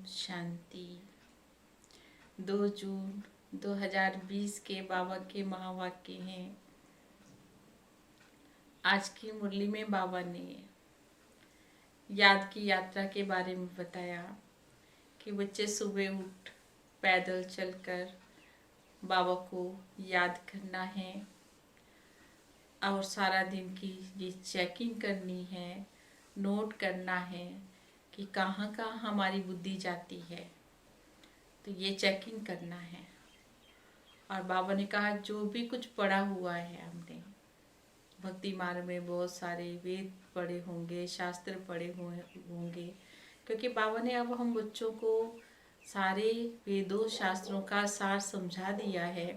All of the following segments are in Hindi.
शांति। 2 जून 2020 के बाबा के महावाक्य हैं। आज की मुरली में बाबा ने याद की यात्रा के बारे में बताया कि बच्चे सुबह उठ पैदल चलकर बाबा को याद करना है और सारा दिन की ये चेकिंग करनी है, नोट करना है कि कहाँ कहाँ हमारी बुद्धि जाती है, तो ये चेकिंग करना है। और बाबा ने कहा जो भी कुछ पढ़ा हुआ है हमने भक्ति मार्ग में, बहुत सारे वेद पढ़े होंगे, शास्त्र पढ़े हुए होंगे, क्योंकि बाबा ने अब हम बच्चों को सारे वेदों शास्त्रों का सार समझा दिया है।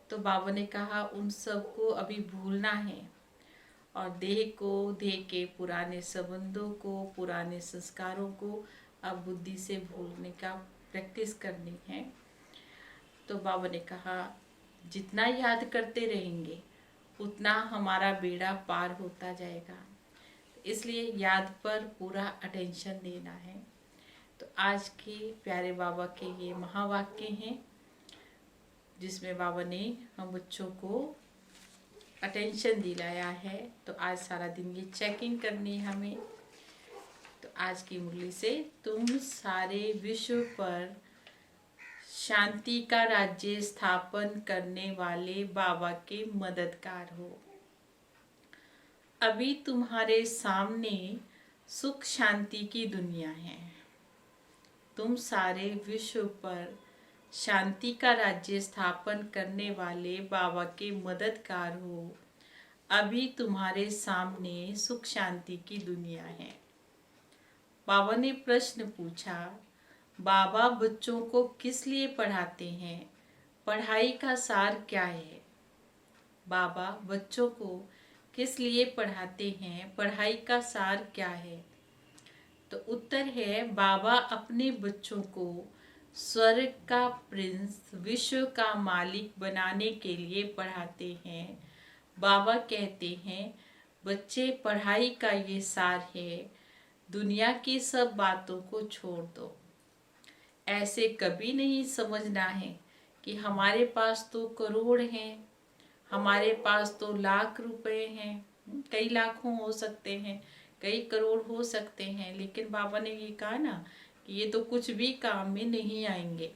तो बाबा ने कहा उन सब को अभी भूलना है और देह के पुराने संबंधों को, पुराने संस्कारों को अब बुद्धि से भूलने का प्रैक्टिस करनी है। तो बाबा ने कहा जितना याद करते रहेंगे उतना हमारा बेड़ा पार होता जाएगा, इसलिए याद पर पूरा अटेंशन देना है। तो आज के प्यारे बाबा के ये महावाक्य हैं जिसमें बाबा ने हम बच्चों को अटेंशन दिलाया है। तो आज सारा दिन ये चेकिंग करनी है हमें। तो आज की मुरली से, तुम सारे विश्व पर शांति का राज्य स्थापन करने वाले बाबा के मददगार हो। अभी तुम्हारे सामने सुख शांति की दुनिया है। तुम सारे विश्व पर शांति का राज्य स्थापन करने वाले बाबा के मददगार हो। अभी तुम्हारे सामने सुख शांति की दुनिया है। बाबा ने प्रश्न पूछा, बाबा बच्चों को किस लिए पढ़ाते हैं? पढ़ाई का सार क्या है? बाबा बच्चों को किस लिए पढ़ाते हैं? पढ़ाई का सार क्या है? तो उत्तर है, बाबा अपने बच्चों को स्वर्ग का प्रिंस, विश्व का मालिक बनाने के लिए पढ़ाते हैं। बाबा कहते हैं, बच्चे पढ़ाई का ये सार है, दुनिया की सब बातों को छोड़ दो। ऐसे कभी नहीं समझना है कि हमारे पास तो करोड़ हैं, हमारे पास तो लाख रुपए हैं। कई लाखों हो सकते हैं, कई करोड़ हो सकते हैं, लेकिन बाबा ने ये कहा ना कि ये तो कुछ भी काम में नहीं आएंगे।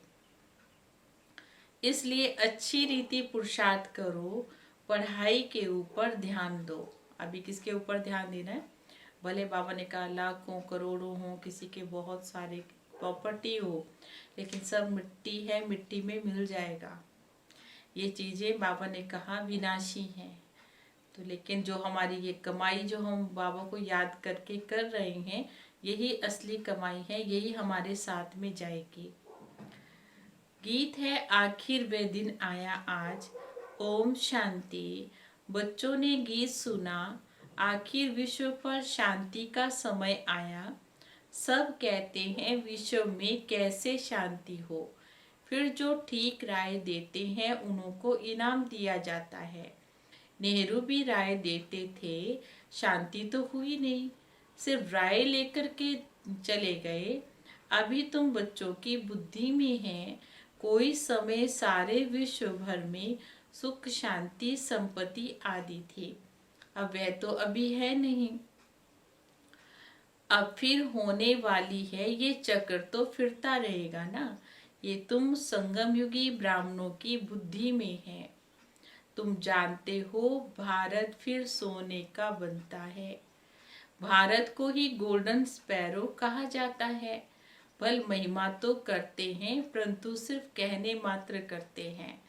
इसलिए अच्छी रीति पुरुषार्थ करो, पढ़ाई के ऊपर ध्यान दो। अभी किसके ऊपर ध्यान देना है? भले बाबा ने कहा लाखों करोड़ों हो, किसी के बहुत सारे प्रॉपर्टी हो, लेकिन सब मिट्टी है, मिट्टी में मिल जाएगा। ये चीज़ें बाबा ने कहा विनाशी हैं। तो लेकिन जो हमारी ये कमाई जो हम बाबा को याद करके कर रहे हैं, यही असली कमाई है, यही हमारे साथ में जाएगी। गीत है, आखिर वे दिन आया आज, ओम शांति। बच्चों ने गीत सुना, आखिर विश्व पर शांति का समय आया। सब कहते हैं विश्व में कैसे शांति हो, फिर जो ठीक राय देते हैं उनको इनाम दिया जाता है। नेहरू भी राय देते थे, शांति तो हुई नहीं, सिर्फ राय लेकर के चले गए। अभी तुम बच्चों की बुद्धि में है, कोई समय सारे विश्व भर में सुख शांति संपत्ति आदि थी, अब वह तो अभी है नहीं, अब फिर होने वाली है। ये चक्र तो फिरता रहेगा ना। ये तुम संगम युगी ब्राह्मणों की बुद्धि में है। तुम जानते हो भारत फिर सोने का बनता है। भारत को ही गोल्डन स्पैरो कहा जाता है। बल महिमा तो करते हैं, परंतु सिर्फ कहने मात्र करते हैं।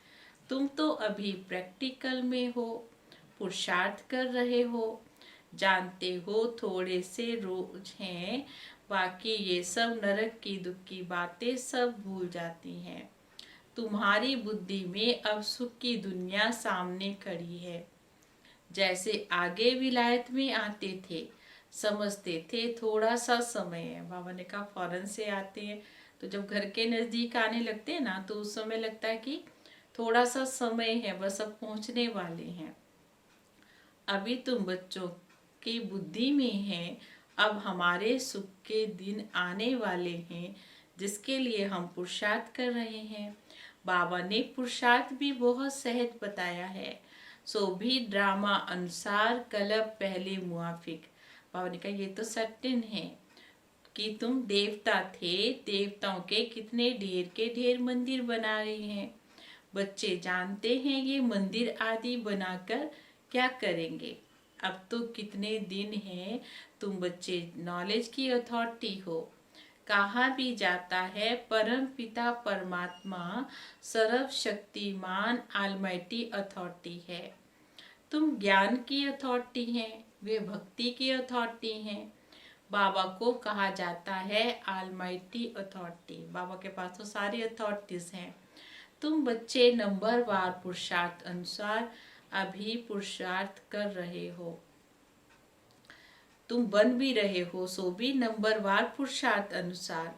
तुम तो अभी प्रैक्टिकल में हो, पुरुषार्थ कर रहे हो। जानते हो थोड़े से रोज हैं, बाकी ये सब नरक की दुख की बातें सब भूल जाती हैं। तुम्हारी बुद्धि में अब सुख की दुनिया सामने खड़ी है। जैसे आगे विलायत में आते थे, समझते थे थोड़ा सा समय है। बाबा ने कहा फौरन से आते हैं, तो जब घर के नजदीक आने लगते हैं ना, तो उस समय लगता है कि थोड़ा सा समय है, बस अब पहुंचने वाले हैं। अभी तुम बच्चों की बुद्धि में है, अब हमारे सुख के दिन आने वाले हैं। जिसके लिए हम पुरुषार्थ कर रहे हैं। बाबा ने पुरुषार्थ भी बहुत सहज बताया है। सो भी ड्रामा अनुसार कलब पहले मुआफिक। बाबा ने कहा ये तो सत्य है कि तुम देवता थे, देवताओं के कितने ढेर के ढेर मंदिर बना रहे हैं। बच्चे जानते हैं ये मंदिर आदि बनाकर क्या करेंगे। अब तो कितने दिन हैं तुम बच्चे नॉलेज की अथॉरिटी हो। कहा भी जाता है परम पिता परमात्मा सर्वशक्तिमान ऑलमाइटी अथॉरिटी है। तुम ज्ञान की अथॉरिटी हैं, वे भक्ति की अथॉरिटी हैं। बाबा को कहा जाता है ऑलमाइटी अथॉरिटी। बाबा के पास तो सारी अथॉरिटीज हैं। तुम बच्चे नंबर वार पुरुषार्थ अनुसार अभी पुरुषार्थ कर रहे हो, तुम बन भी रहे हो। सो भी नंबर वार पुरुषार्थ अनुसार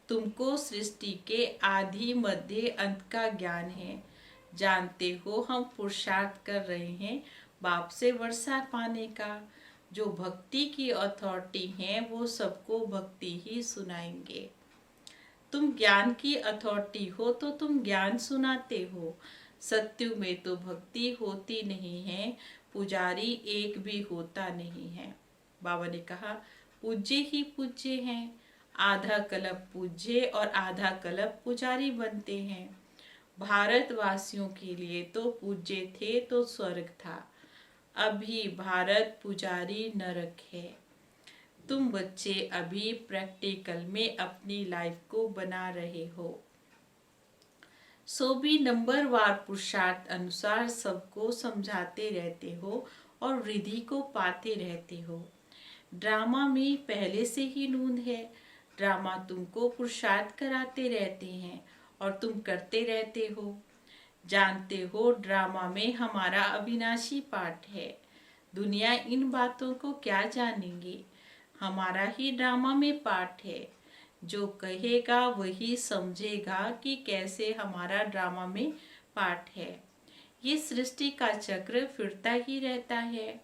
तुमको सृष्टि के आदि मध्य अंत का ज्ञान है। जानते हो हम पुरुषार्थ कर रहे हैं बाप से वर्षा पाने का। जो भक्ति की अथॉरिटी हैं वो सबको भक्ति ही सुनाएंगे। तुम ज्ञान की अथॉरिटी हो तो तुम ज्ञान सुनाते हो। सत्यु में तो भक्ति होती नहीं है, पुजारी एक भी होता नहीं है। बाबा ने कहा पूज्य ही पूज्य हैं। आधा कल्प पूज्य और आधा कल्प पुजारी बनते हैं। भारतवासियों के लिए तो पूज्य थे तो स्वर्ग था, अभी भारत पुजारी नरक है। तुम बच्चे अभी प्रैक्टिकल में अपनी लाइफ को बना रहे हो। सो भी नंबर वार पुरुषार्थ अनुसार सबको समझाते रहते हो और वृद्धि को पाते रहते हो। ड्रामा में पहले से ही नूंद है। ड्रामा तुमको पुरुषार्थ कराते रहते हैं और तुम करते रहते हो। जानते हो ड्रामा में हमारा अविनाशी पाठ है। दुनिया इन बातों को क्या जानेंगे। हमारा ही ड्रामा में पाठ है। जो कहेगा वही समझेगा कि कैसे हमारा ड्रामा में पाठ है। ये सृष्टि का चक्र फिरता ही रहता है।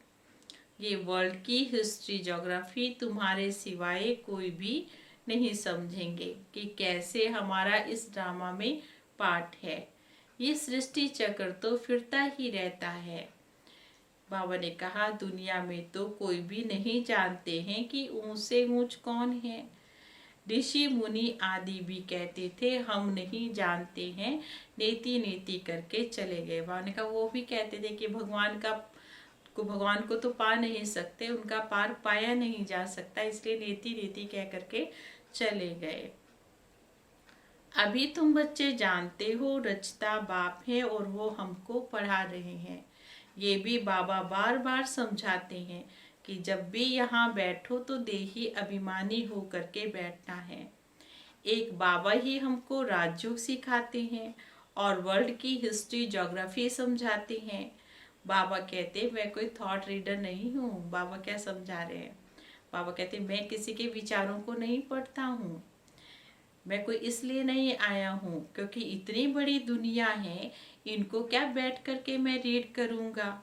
ये वर्ल्ड की हिस्ट्री ज्योग्राफी तुम्हारे सिवाय कोई भी नहीं समझेंगे कि कैसे हमारा इस ड्रामा में पार्ट है। ये सृष्टि चक्र तो फिरता ही रहता है। बाबा ने कहा दुनिया में तो कोई भी नहीं जानते हैं कि ऊंच से ऊंच कौन है। ऋषि मुनि आदि भी कहते थे हम नहीं जानते हैं, नेति नेति करके चले गए। बाबा ने कहा वो भी कहते थे कि भगवान को तो पा नहीं सकते, उनका पार पाया नहीं जा सकता, इसलिए नेति नेति कह करके चले गए। अभी तुम बच्चे जानते हो रचता बाप है और वो हमको पढ़ा रहे हैं। ये भी बाबा बार बार समझाते हैं कि जब भी यहाँ बैठो तो देही अभिमानी हो करके बैठना है। एक बाबा ही हमको राजयोग सिखाते हैं और वर्ल्ड की हिस्ट्री ज्योग्राफी समझाते हैं। बाबा कहते मैं कोई थॉट रीडर नहीं हूँ। बाबा क्या समझा रहे हैं? बाबा कहते मैं किसी के विचारों को नहीं पढ़ता हूँ। मैं कोई इसलिए नहीं आया हूँ क्योंकि इतनी बड़ी दुनिया है, इनको क्या बैठ करके मैं रीड करूँगा।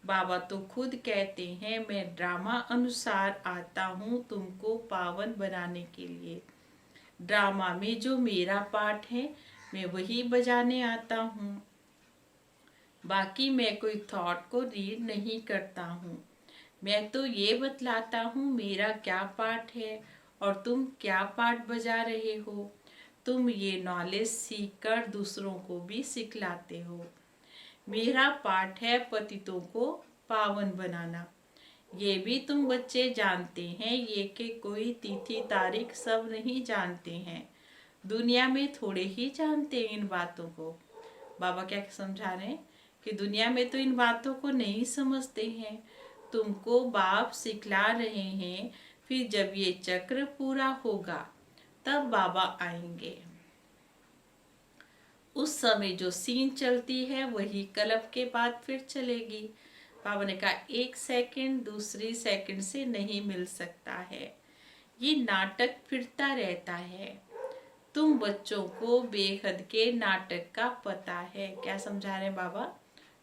बाबा तो खुद कहते हैं मैं ड्रामा अनुसार आता हूँ तुमको पावन बनाने के लिए। ड्रामा में जो मेरा पार्ट है मैं वही बजाने आता हूँ। बाकी मैं कोई थॉट को रीड नहीं करता हूँ। मैं तो ये बतलाता हूँ मेरा क्या पार्ट है और तुम क्या पार्ट बजा रहे हो। तुम ये नॉलेज सीख कर दूसरों को भी सिखलाते हो। मेरा पार्ट है पतितों को पावन बनाना। ये भी तुम बच्चे जानते हैं। ये कि कोई तिथि तारीख सब नहीं जानते हैं। दुनिया में थोड़े ही जानते हैं इन बातों को। बाबा क्या समझा रहे हैं कि दुनिया में तो इन बातों को नहीं समझते हैं। तुमको बाप सिखला रहे हैं। फिर जब ये चक्र पूरा होगा तब बाबा आएंगे। उस समय जो सीन चलती है वही कल्प के बाद फिर चलेगी। बाबा ने कहा एक सेकंड दूसरी सेकंड से नहीं मिल सकता है। ये नाटक फिरता रहता है। तुम बच्चों को बेहद के नाटक का पता है। क्या समझा रहे हैं बाबा?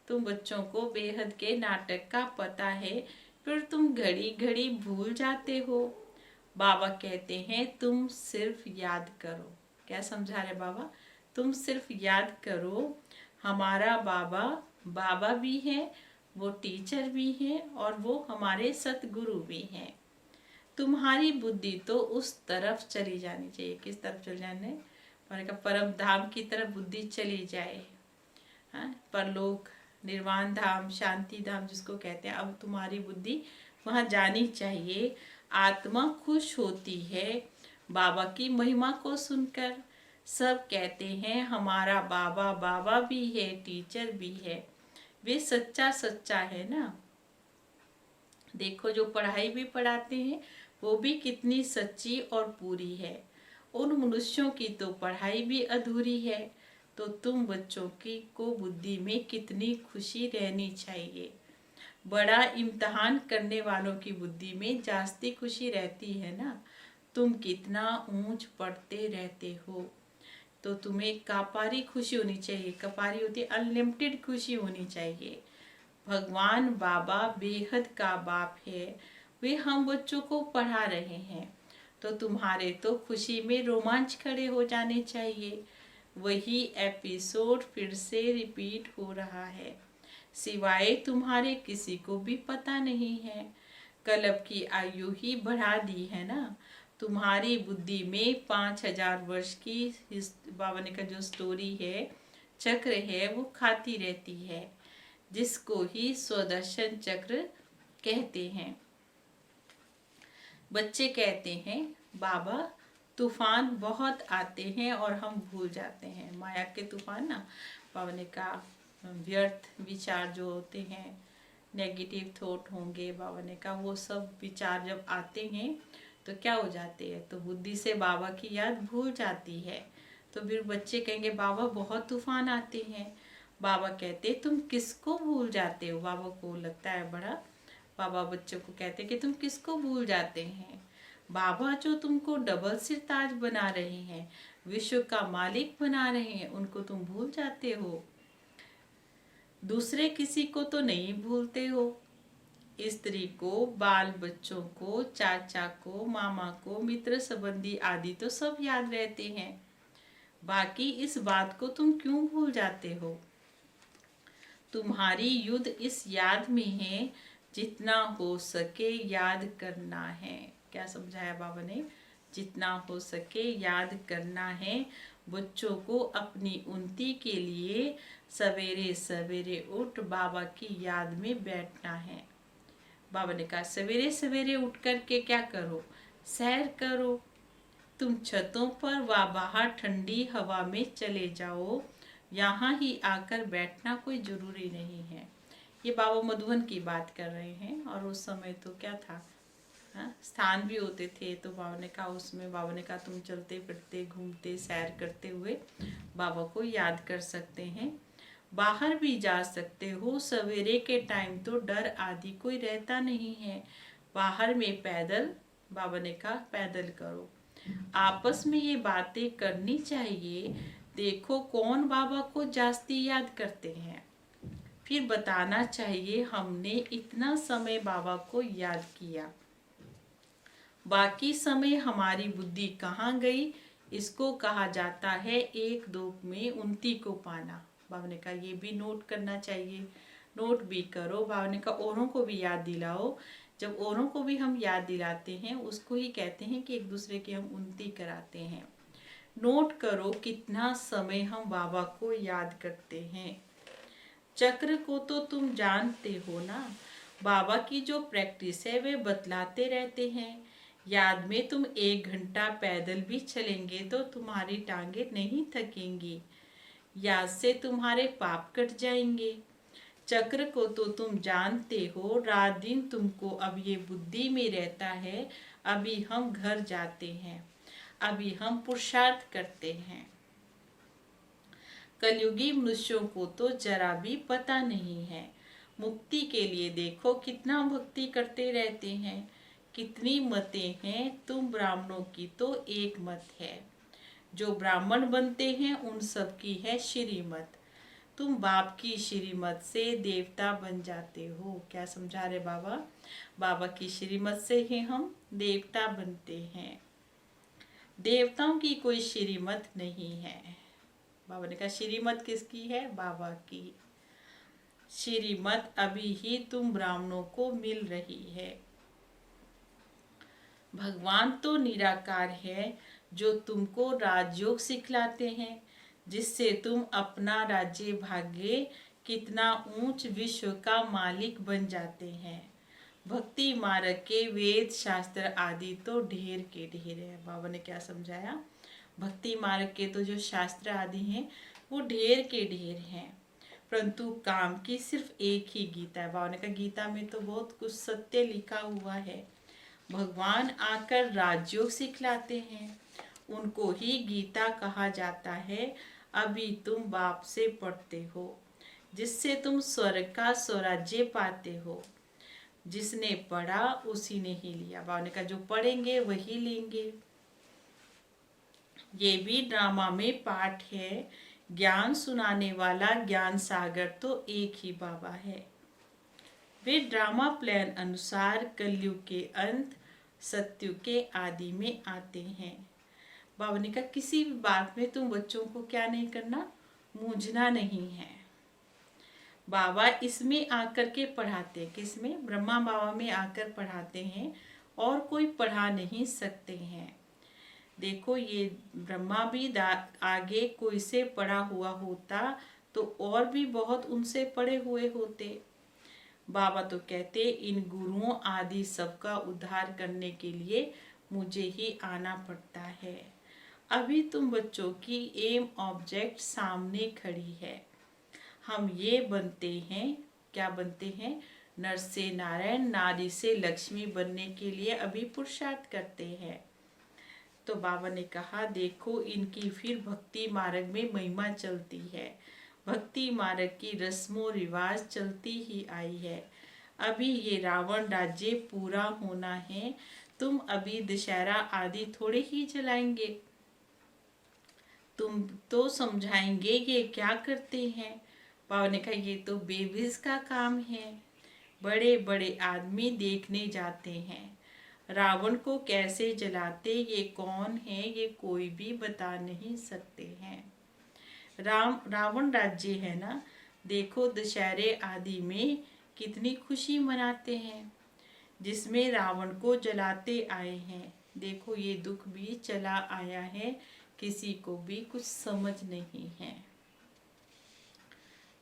तुम बच्चों को बेहद के नाटक का पता है, फिर तुम घड़ी घड़ी भूल जाते हो। बाबा कहते हैं तुम सिर्फ याद करो। क्या समझा रहे बाबा? तुम सिर्फ याद करो, हमारा बाबा बाबा भी है, वो टीचर भी है और वो हमारे सतगुरु भी हैं। तुम्हारी बुद्धि तो उस तरफ चली जानी चाहिए। किस तरफ चली जाने? परम धाम की तरफ बुद्धि चली जाए। हाँ, परलोक, निर्वाण धाम, शांति धाम जिसको कहते हैं, अब तुम्हारी बुद्धि वहाँ जानी चाहिए। आत्मा खुश होती है बाबा की महिमा को सुनकर। सब कहते हैं हमारा बाबा बाबा भी है, टीचर भी है। वे सच्चा सच्चा है ना। देखो जो पढ़ाई भी पढ़ाते हैं वो भी कितनी सच्ची और पूरी है। उन मनुष्यों की तो पढ़ाई भी अधूरी है, तो तुम बच्चों की को बुद्धि में कितनी खुशी रहनी चाहिए। बड़ा इम्तहान करने वालों की बुद्धि में जास्ती खुशी रहती है ना। तुम कितना ऊंच पढ़ते रहते हो, तो तुम्हें कापारी खुशी होनी चाहिए। कपारी होती है अनलिमिटेड खुशी होनी चाहिए। भगवान बाबा बेहद का बाप है, वे हम बच्चों को पढ़ा रहे हैं, तो तुम्हारे तो खुशी में रोमांच खड़े हो जाने चाहिए। वही एपिसोड फिर से रिपीट हो रहा है, सिवाय तुम्हारे किसी को भी पता नहीं है। कल्प की आयु ही बढ़ा दी है ना। तुम्हारी बुद्धि में 5000 वर्ष की बाबा ने का जो स्टोरी है, चक्र है, वो खाती रहती है, जिसको ही स्वदर्शन चक्र कहते हैं। बच्चे कहते हैं बाबा तूफान बहुत आते हैं और हम भूल जाते हैं। माया के तूफान ना, बाबा ने कहा व्यर्थ विचार जो होते हैं, नेगेटिव थॉट होंगे, बाबा ने कहा वो सब विचार जब आते हैं तो क्या हो जाते हैं, तो बुद्धि से बाबा की याद भूल जाती है। तो फिर बच्चे कहेंगे बाबा बहुत तूफान आते हैं। बाबा कहते तुम किसको भूल जाते हो? बाबा को लगता है बड़ा, बाबा बच्चों को कहते कि तुम किसको भूल जाते हैं? बाबा जो तुमको डबल सिर ताज बना रहे हैं, विश्व का मालिक बना रहे हैं, उनको तुम भूल जाते हो। दूसरे किसी को तो नहीं भूलते हो। स्त्री को, बाल बच्चों को, चाचा को, मामा को, मित्र संबंधी आदि तो सब याद रहते हैं। बाकी इस बात को तुम क्यों भूल जाते हो? तुम्हारी युद्ध इस याद में है, जितना हो सके याद करना है। क्या समझाया बाबा ने? जितना हो सके याद करना है। बच्चों को अपनी उन्नति के लिए सवेरे सवेरे उठ बाबा की याद में बैठना है। बाबा ने कहा सवेरे सवेरे उठ करके क्या करो? सैर करो। तुम छतों पर व बाहर ठंडी हवा में चले जाओ, यहाँ ही आकर बैठना कोई जरूरी नहीं है। ये बाबा मधुबन की बात कर रहे हैं, और उस समय तो क्या था, स्थान भी होते थे, तो बाबा ने कहा उसमें बाबा ने कहा तुम चलते फिरते घूमते सैर करते हुए बाबा को याद कर सकते हैं। बाहर भी जा सकते हो, सवेरे के टाइम तो डर आदि कोई रहता नहीं है। बाहर में पैदल, बाबा ने कहा पैदल करो। आपस में ये बातें करनी चाहिए, देखो कौन बाबा को जास्ती याद करते हैं, फिर बताना चाहिए हमने इतना समय बाबा को याद किया। बाकी समय हमारी बुद्धि कहाँ गई, इसको कहा जाता है एक दो में उन्नति को पाना। बाबा ने कहा ये भी नोट करना चाहिए, नोट भी करो। बाबा ने कहा औरों को भी याद दिलाओ। जब औरों को भी हम याद दिलाते हैं, उसको ही कहते हैं कि एक दूसरे की हम उन्नति कराते हैं। नोट करो कितना समय हम बाबा को याद करते हैं। चक्र को तो तुम जानते हो ना, बाबा की जो प्रैक्टिस है वे बतलाते रहते हैं। याद में तुम 1 घंटा पैदल भी चलेंगे तो तुम्हारी टांगे नहीं थकेंगी, याद से तुम्हारे पाप कट जाएंगे। चक्र को तो तुम जानते हो, रात दिन तुमको अब ये बुद्धि में रहता है। अभी हम घर जाते हैं, अभी हम पुरुषार्थ करते हैं। कलयुगी मनुष्यों को तो जरा भी पता नहीं है। मुक्ति के लिए देखो कितना भक्ति करते रहते हैं। कितनी मतें हैं, तुम ब्राह्मणों की तो एक मत है। जो ब्राह्मण बनते हैं उन सब की है श्रीमत। तुम बाप की श्रीमत से देवता बन जाते हो। क्या समझा रहे बाबा? बाबा की श्रीमत से ही हम देवता बनते हैं। देवताओं की कोई श्रीमत नहीं है। बाबा ने कहा श्रीमत किसकी है? बाबा की श्रीमत अभी ही तुम ब्राह्मणों को मिल रही है। भगवान तो निराकार है जो तुमको राजयोग सिखलाते हैं, जिससे तुम अपना राज्य भाग्य कितना ऊंच विश्व का मालिक बन जाते हैं। भक्ति मार्ग के वेद शास्त्र आदि तो ढेर के ढेर है। बाबा ने क्या समझाया? भक्ति मार्ग के तो जो शास्त्र आदि हैं वो ढेर के ढेर हैं, परंतु काम की सिर्फ एक ही गीता है। बाबा ने कहा गीता में तो बहुत कुछ सत्य लिखा हुआ है। भगवान आकर राजयोग सिखलाते हैं, उनको ही गीता कहा जाता है। अभी तुम बाप से पढ़ते हो, जिससे तुम स्वर्ग का स्वराज्य पाते हो। जिसने पढ़ा उसी ने ही लिया। बाबा ने कहा जो पढ़ेंगे वही लेंगे। ये भी ड्रामा में पाठ है। ज्ञान सुनाने वाला ज्ञान सागर तो एक ही बाबा है। वे ड्रामा प्लान अनुसार कलयुग के अंत सत्युग के आदि में आते हैं। बाबा ने कहा किसी भी बात में तुम बच्चों को क्या नहीं करना, मूंझना नहीं है। बाबा इसमें आकर के पढ़ाते, किसमें? ब्रह्मा बाबा में आकर पढ़ाते हैं, और कोई पढ़ा नहीं सकते हैं। देखो ये ब्रह्मा भी आगे कोई से पढ़ा हुआ होता तो और भी बहुत उनसे पढ़े हुए होते। बाबा तो कहते इन गुरुओं आदि सबका उद्धार करने के लिए मुझे ही आना पड़ता है। अभी तुम बच्चों की एम ऑब्जेक्ट सामने खड़ी है। हम ये बनते हैं, क्या बनते हैं? नर से नारायण, नारी से लक्ष्मी बनने के लिए अभी पुरुषार्थ करते हैं। तो बाबा ने कहा देखो इनकी फिर भक्ति मार्ग में महिमा चलती है। भक्ति मार्ग की रस्मों रिवाज चलती ही आई है। अभी ये रावण राज्य पूरा होना है। तुम अभी दशहरा आदि थोड़े ही जलाएंगे। तुम तो समझाएंगे ये क्या करते हैं। बाबा ने कहा ये तो बेबिस का काम है। बड़े बड़े आदमी देखने जाते हैं। रावण को कैसे जलाते, ये कौन है, ये कोई भी बता नहीं सकते हैं। रावण राज्य है ना। देखो दशहरे आदि में कितनी खुशी मनाते हैं, जिसमें रावण को जलाते आए हैं। देखो ये दुख भी चला आया है, किसी को भी कुछ समझ नहीं है।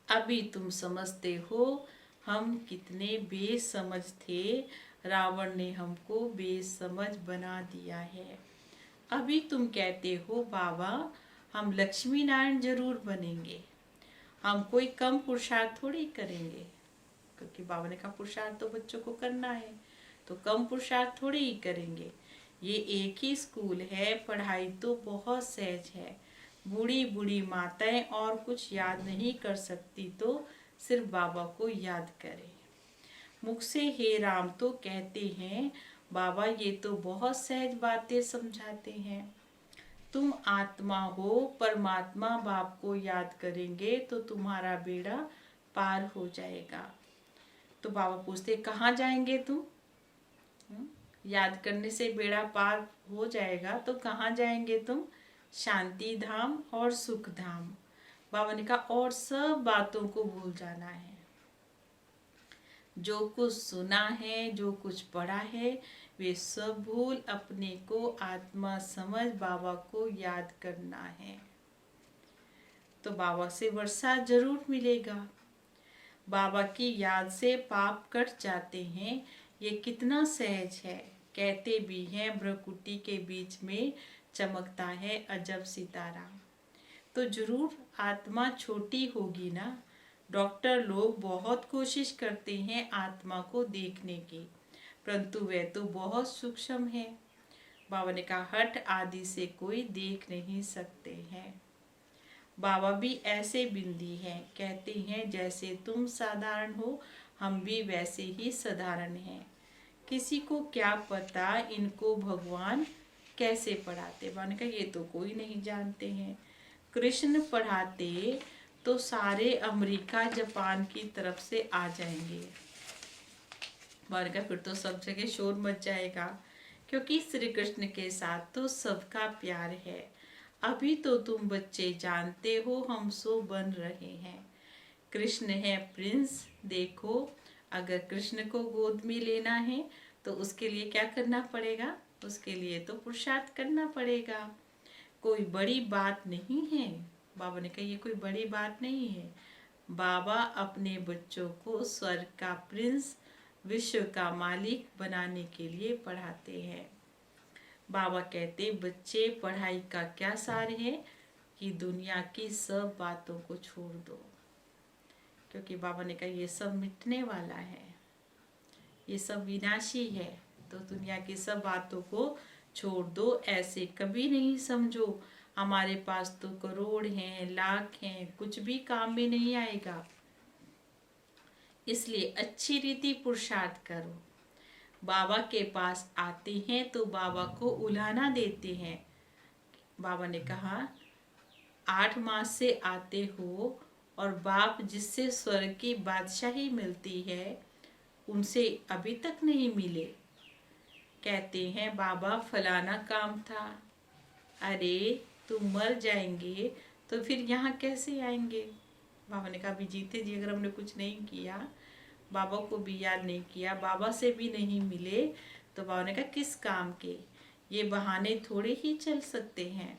अभी तुम समझते हो हम कितने बेसमझ थे। रावण ने हमको बेसमझ बना दिया है। अभी तुम कहते हो बाबा हम लक्ष्मी नारायण जरूर बनेंगे, हम कोई कम पुरुषार्थ थोड़ी करेंगे। क्योंकि बाबा ने कहा पुरुषार्थ तो बच्चों को करना है, तो कम पुरुषार्थ थोड़ी ही करेंगे। ये एक ही स्कूल है, पढ़ाई तो बहुत सहज है। बूढ़ी बूढ़ी माताएं और कुछ याद नहीं कर सकती तो सिर्फ बाबा को याद करें। मुख से हे राम तो कहते हैं, बाबा ये तो बहुत सहज बातें समझाते हैं। तुम आत्मा हो, परमात्मा बाप को याद करेंगे तो तुम्हारा बेड़ा पार हो जाएगा। तो बाबा पूछते कहाँ जाएंगे तुम? याद करने से बेड़ा पार हो जाएगा तो कहाँ जाएंगे तुम? शांति धाम और सुख धाम। बाबा ने कहा और सब बातों को भूल जाना है। जो कुछ सुना है, जो कुछ पढ़ा है, वे सब भूल अपने को आत्मा समझ बाबा को याद करना है। तो बाबा से वर्षा जरूर मिलेगा। बाबा की याद से पाप कट जाते हैं। ये कितना सहज है। कहते भी हैं ब्रकुटी के बीच में चमकता है अजब सितारा। तो जरूर आत्मा छोटी होगी ना। डॉक्टर लोग बहुत कोशिश करते हैं आत्मा को देखने की, परंतु वे तो बहुत सूक्ष्म है। बाबा ने कहा हट आदि से कोई देख नहीं सकते हैं। बाबा भी ऐसे बिंदी हैं, कहते हैं जैसे तुम साधारण हो हम भी वैसे ही साधारण हैं। किसी को क्या पता इनको भगवान कैसे पढ़ाते। बाबा ने कहा ये तो कोई नहीं जानते हैं। कृष्ण पढ़ाते तो सारे अमेरिका जापान की तरफ से आ जाएंगे। बाबा का फिर तो सब जगह शोर मच जाएगा, क्योंकि श्री कृष्ण के साथ तो सबका प्यार है। अभी तो तुम बच्चे जानते हो हम सो बन रहे हैं। कृष्ण है प्रिंस, देखो अगर कृष्ण को गोद में लेना है तो उसके लिए क्या करना पड़ेगा? उसके लिए तो पुरुषार्थ करना पड़ेगा। कोई बड़ी बात नहीं है। बाबा ने कहा ये कोई बड़ी बात नहीं है। बाबा अपने बच्चों को स्वर्ग का प्रिंस, विश्व का मालिक बनाने के लिए पढ़ाते हैं। बाबा कहते बच्चे पढ़ाई का क्या सार है कि दुनिया की सब बातों को छोड़ दो, क्योंकि बाबा ने कहा ये सब मिटने वाला है, ये सब विनाशी है। तो दुनिया की सब बातों को छोड़ दो। ऐसे कभी नहीं समझो हमारे पास तो करोड़ हैं, लाख हैं, कुछ भी काम में नहीं आएगा। इसलिए अच्छी रीति पुरुषार्थ करो। बाबा के पास आते हैं तो बाबा को उलाहना देते हैं। बाबा ने कहा 8 मास से आते हो और बाप जिससे स्वर्ग की बादशाही मिलती है उनसे अभी तक नहीं मिले। कहते हैं बाबा फलाना काम था। अरे तुम मर जाएंगे तो फिर यहाँ कैसे आएंगे? बाबा ने कहा अभी जीते जी अगर हमने कुछ नहीं किया, बाबा को भी याद नहीं किया, बाबा से भी नहीं मिले, तो बाबा ने कहा किस काम के? ये बहाने थोड़े ही चल सकते हैं।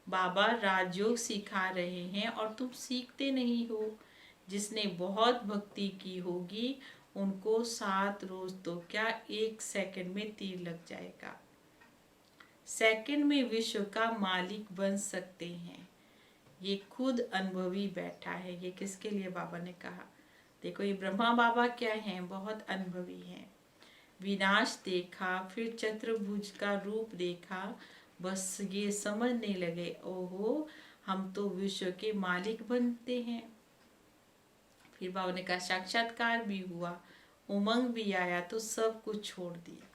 बाबा राजयोग सिखा रहे हैं और तुम सीखते नहीं हो। जिसने बहुत भक्ति की होगी उनको 7 रोज तो क्या 1 सेकंड में तीर लग जाएगा। सेकंड में विश्व का मालिक बन सकते हैं। ये खुद अनुभवी बैठा है। ये किसके लिए बाबा ने कहा? देखो ये ब्रह्मा बाबा क्या हैं? बहुत अनुभवी हैं। विनाश देखा, फिर चतुर्भुज का रूप देखा, बस ये समझने लगे ओहो हम तो विश्व के मालिक बनते हैं। फिर बाबा ने कहा साक्षात्कार भी हुआ, उमंग भी आया, तो सब कुछ छोड़ दिया।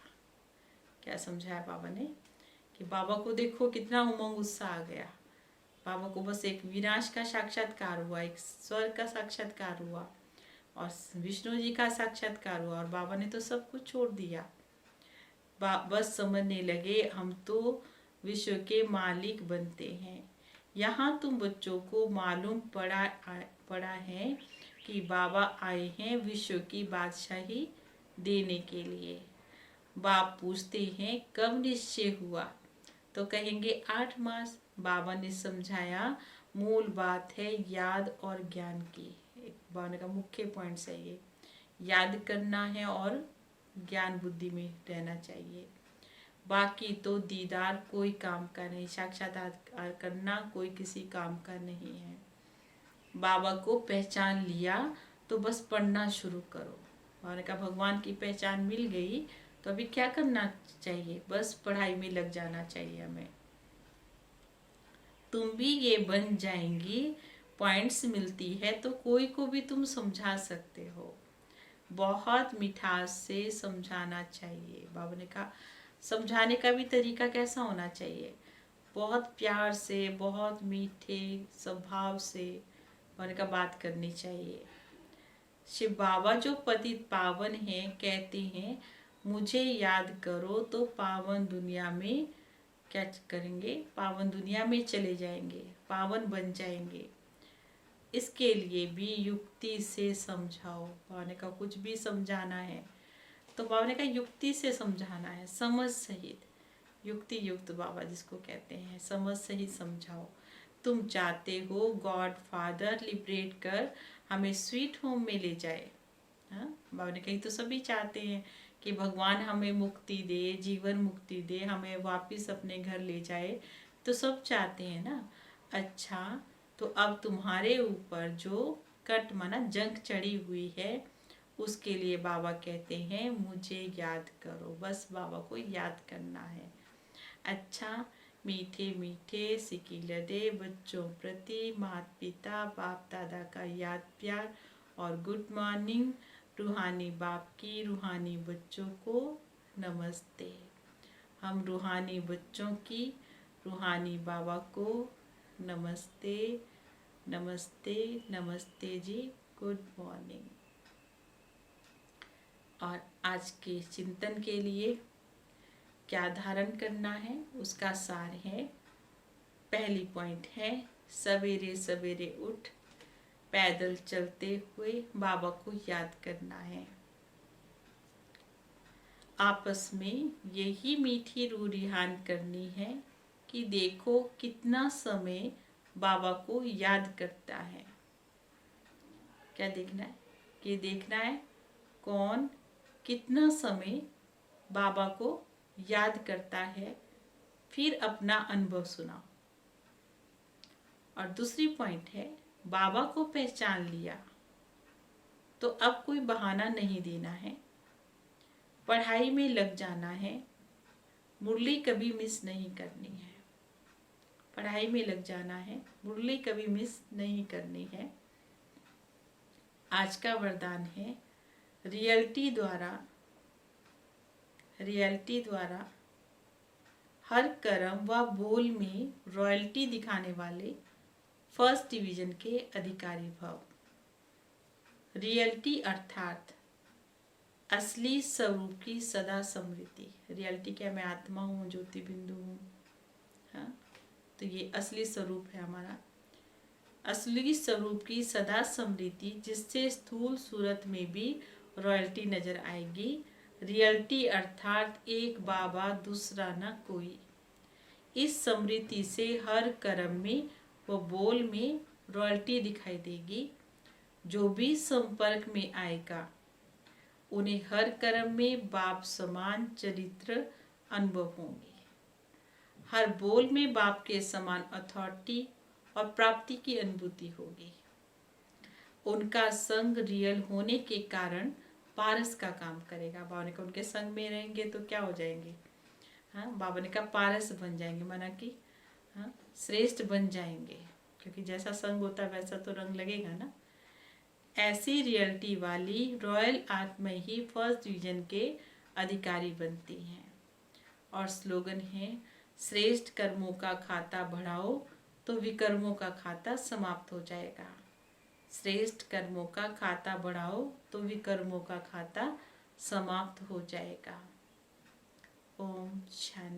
क्या समझाया बाबा ने? कि बाबा को देखो कितना उमंग उत्साह आ गया। बाबा को बस एक विनाश का साक्षात्कार हुआ, एक स्वर्ग का साक्षात्कार हुआ और विष्णु जी का साक्षात्कार हुआ, और बाबा ने तो सब कुछ छोड़ दिया। बस समझने लगे हम तो विश्व के मालिक बनते हैं। यहाँ तुम बच्चों को मालूम पड़ा है कि बाबा आए हैं विश्व की बादशाही देने के लिए। बाप पूछते हैं कब निश्चय हुआ, तो कहेंगे 8 मास। बाबा ने समझाया मूल बात है याद और ज्ञान की। बाबा का मुख्य पॉइंट है ये, याद करना है और ज्ञान बुद्धि में रहना चाहिए। बाकी तो दीदार कोई काम का नहीं, साक्षात्कार करना कोई किसी काम का नहीं है। बाबा को पहचान लिया तो बस पढ़ना शुरू करो। बाबा ने कहा भगवान की पहचान मिल गई तो अभी क्या करना चाहिए? बस पढ़ाई में लग जाना चाहिए हमें। तुम भी ये बन जाएंगी। पॉइंट्स मिलती है तो कोई को भी तुम समझा सकते हो। बहुत मिठास से समझाना चाहिए। बाबा ने कहा समझाने का भी तरीका कैसा होना चाहिए? बहुत प्यार से, बहुत मीठे स्वभाव से बाबा ने कहा बात करनी चाहिए। शिव बाबा जो पतित पावन हैं कहते हैं मुझे याद करो तो पावन दुनिया में क्या करेंगे? पावन दुनिया में चले जाएंगे, पावन बन जाएंगे। इसके लिए भी युक्ति से समझाओ। बाबा ने कहा कुछ भी समझाना है तो बाबा ने कहा युक्ति से समझाना है, समझ सहित। युक्ति युक्त बाबा जिसको कहते हैं, समझ सहित समझाओ। तुम चाहते हो गॉड फादर लिबरेट कर हमें स्वीट होम में ले जाए। हाँ, बाबा ने कही तो सभी चाहते हैं कि भगवान हमें मुक्ति दे, जीवन मुक्ति दे, हमें वापस अपने घर ले जाए, तो सब चाहते हैं ना। अच्छा तो अब तुम्हारे ऊपर जो कट माना जंग चढ़ी हुई है उसके लिए बाबा कहते हैं मुझे याद करो। बस बाबा को याद करना है। अच्छा मीठे मीठे सिकिलदे बच्चों प्रति माता पिता बाप दादा का याद प्यार और गुड मॉर्निंग। रूहानी बाप की रूहानी बच्चों को नमस्ते। हम रूहानी बच्चों की रूहानी बाबा को नमस्ते। नमस्ते नमस्ते जी, गुड मॉर्निंग। और आज के चिंतन के लिए क्या धारण करना है उसका सार है। पहली पॉइंट है, सवेरे सवेरे उठ पैदल चलते हुए बाबा को याद करना है। आपस में यही मीठी रूरिहान करनी है कि देखो कितना समय बाबा को याद करता है। क्या देखना है? कि देखना है कौन कितना समय बाबा को याद करता है, फिर अपना अनुभव सुनाओ। और दूसरी पॉइंट है, बाबा को पहचान लिया तो अब कोई बहाना नहीं देना है, पढ़ाई में लग जाना है, मुरली कभी मिस नहीं करनी है। पढ़ाई में लग जाना है, मुरली कभी मिस नहीं करनी है। आज का वरदान है, रियलिटी द्वारा हर कर्म व बोल में रॉयल्टी दिखाने वाले फर्स्ट डिवीजन के अधिकारी भव। रियलिटी अर्थात असली स्वरूप की सदा स्मृति। रियलिटी क्या? मैं आत्मा हूँ, ज्योति बिंदु हूँ। हाँ, तो ये असली स्वरूप है हमारा। असली स्वरूप की सदा स्मृति, जिससे स्थूल सूरत में भी रॉयल्टी नजर आएगी। रियलिटी अर्थात एक बाबा दूसरा न कोई। इस स्मृति से हर कर्म में व बोल में रॉयल्टी दिखाई देगी। जो भी संपर्क में आएगा उन्हें हर कर्म में बाप समान चरित्र अनुभव होंगे। हर बोल में बाप के समान अथॉरिटी और प्राप्ति की अनुभूति होगी। उनका संग रियल होने के कारण पारस का काम करेगा। बाबा ने कहा उनके संग में रहेंगे तो क्या हो जाएंगे? हाँ, बाबा ने कहा पारस बन जाएंगे, माना कि हाँ श्रेष्ठ बन जाएंगे, क्योंकि जैसा संग होता है वैसा तो रंग लगेगा ना। ऐसी रियलिटी वाली रॉयल आत्मा ही फर्स्ट डिवीजन के अधिकारी बनती हैं। और स्लोगन है, श्रेष्ठ कर्मों का खाता बढ़ाओ तो विकर्मों का खाता समाप्त हो जाएगा। श्रेष्ठ कर्मों का खाता बढ़ाओ तो विकर्मों का खाता समाप्त हो जाएगा। ओम शांति।